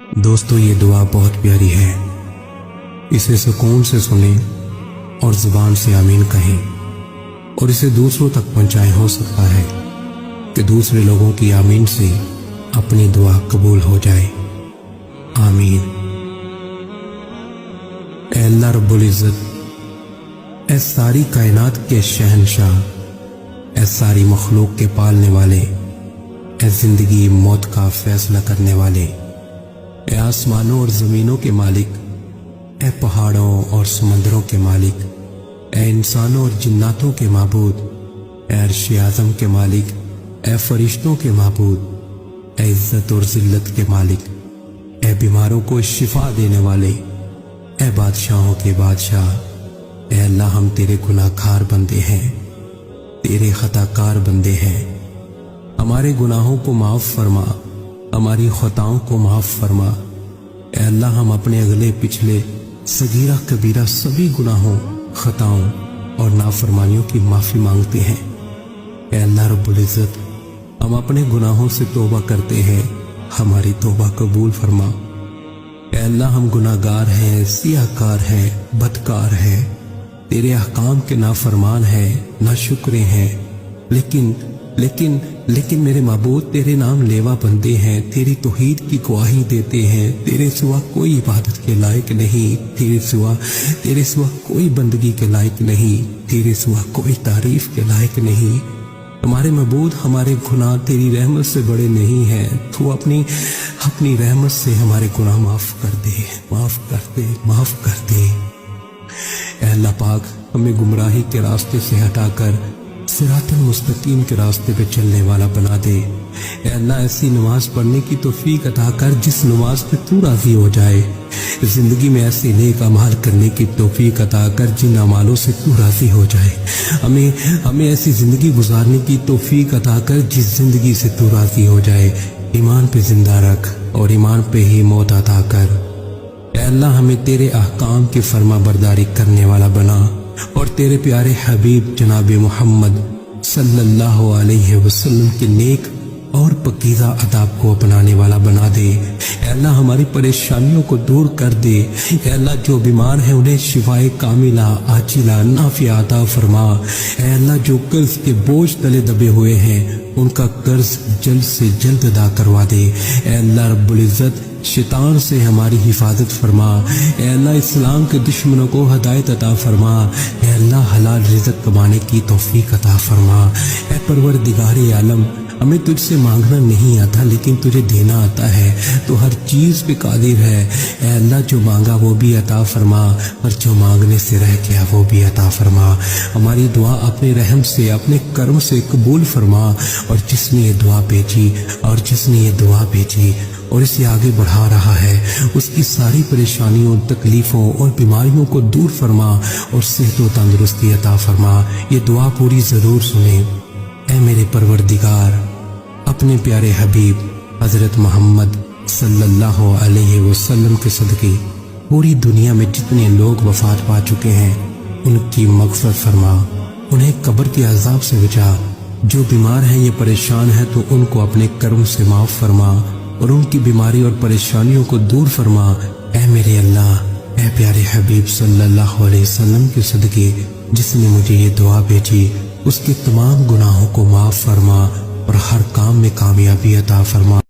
دوستو یہ دعا بہت پیاری ہے، اسے سکون سے سنیں اور زبان سے آمین کہیں اور اسے دوسروں تک پہنچائیں۔ ہو سکتا ہے کہ دوسرے لوگوں کی آمین سے اپنی دعا قبول ہو جائے۔ آمین۔ اے اللہ رب العزت، اے ساری کائنات کے شہنشاہ، اے ساری مخلوق کے پالنے والے، اے زندگی موت کا فیصلہ کرنے والے، اے آسمانوں اور زمینوں کے مالک، اے پہاڑوں اور سمندروں کے مالک، اے انسانوں اور جناتوں کے معبود، اے عرش اعظم کے مالک، اے فرشتوں کے معبود، اے عزت اور ذلت کے مالک، اے بیماروں کو شفا دینے والے، اے بادشاہوں کے بادشاہ، اے اللہ ہم تیرے گناہ گار بندے ہیں، تیرے خطا کار بندے ہیں۔ ہمارے گناہوں کو معاف فرما، ہماری خطاؤں کو معاف فرما۔ اے اللہ ہم اپنے اگلے پچھلے صغیرہ کبیرہ سبھی گناہوں، خطاؤں اور نافرمانیوں کی معافی مانگتے ہیں۔ اے اللہ رب العزت، ہم اپنے گناہوں سے توبہ کرتے ہیں، ہماری توبہ قبول فرما۔ اے اللہ ہم گناہ گار ہیں، سیاہ کار ہیں، بدکار ہیں، تیرے احکام کے نافرمان ہیں، ناشکرے ہیں، لیکن میرے معبود تیرے نام لیوا بندے ہیں، تیری توحید کی گواہی دیتے ہیں۔ تیرے سوا کوئی عبادت کے لائق نہیں، تیرے سوا کوئی بندگی کے لائق نہیں، تیرے سوا کوئی تعریف کے لائق نہیں۔ ہمارے معبود، ہمارے گناہ تیری رحمت سے بڑے نہیں ہیں، تو اپنی رحمت سے ہمارے گناہ معاف کر دے، معاف کر دے، معاف کر دے۔ اے اللہ پاک، ہمیں گمراہی کے راستے سے ہٹا کر صراط المستقیم کے راستے پہ چلنے والا بنا دے۔ اے اللہ ایسی نماز پڑھنے کی توفیق عطا کر جس نماز پہ تو راضی ہو جائے، زندگی میں ایسے نیک اعمال کرنے کی توفیق عطا کر جن اعمالوں سے تو راضی ہو جائے۔ ہمیں ایسی زندگی گزارنے کی توفیق عطا کر جس زندگی سے تو راضی ہو جائے۔ ایمان پہ زندہ رکھ اور ایمان پہ ہی موت عطا کر۔ اے اللہ ہمیں تیرے احکام کی فرما برداری کرنے والا بنا اور تیرے پیارے حبیب جناب محمد صلی اللہ علیہ وسلم کے نیک اور پاکیزہ آداب کو اپنانے والا بنا دے۔ اے اللہ ہماری پریشانیوں کو دور کر دے۔ اے اللہ جو بیمار ہیں انہیں شفائے کاملہ عاجلہ نافعہ عطا فرما۔ اے اللہ جو قرض کے بوجھ تلے دبے ہوئے ہیں ان کا قرض جلد سے جلد ادا کروا دے۔ اے اللہ رب العزت، شیطان سے ہماری حفاظت فرما۔ اے اللہ اسلام کے دشمنوں کو ہدایت عطا فرما۔ اے اللہ حلال رزق کمانے کی توفیق عطا فرما۔ اے پروردگار عالم، ہمیں تجھ سے مانگنا نہیں آتا لیکن تجھے دینا آتا ہے، تو ہر چیز پہ قادر ہے۔ اے اللہ جو مانگا وہ بھی عطا فرما اور جو مانگنے سے رہ گیا وہ بھی عطا فرما۔ ہماری دعا اپنے رحم سے، اپنے کرم سے قبول فرما، اور جس نے یہ دعا بھیجی اور اسے آگے بڑھا رہا ہے اس کی ساری پریشانیوں، تکلیفوں اور بیماریوں کو دور فرما اور صحت و تندرستی عطا فرما۔ یہ دعا پوری ضرور سنیں۔ اے میرے پروردگار، اپنے پیارے حبیب حضرت محمد صلی اللہ علیہ وسلم کے صدقے پوری دنیا میں جتنے لوگ وفات پا چکے ہیں ان کی مغفرت فرما، انہیں قبر کے عذاب سے بچا۔ جو بیمار ہیں یا پریشان ہیں تو ان کو اپنے کرم سے معاف فرما اور ان کی بیماری اور پریشانیوں کو دور فرما۔ اے میرے اللہ، اے پیارے حبیب صلی اللہ علیہ وسلم کے صدقے جس نے مجھے یہ دعا بھیجی اس کے تمام گناہوں کو معاف فرما اور ہر کام میں کامیابی عطا فرما۔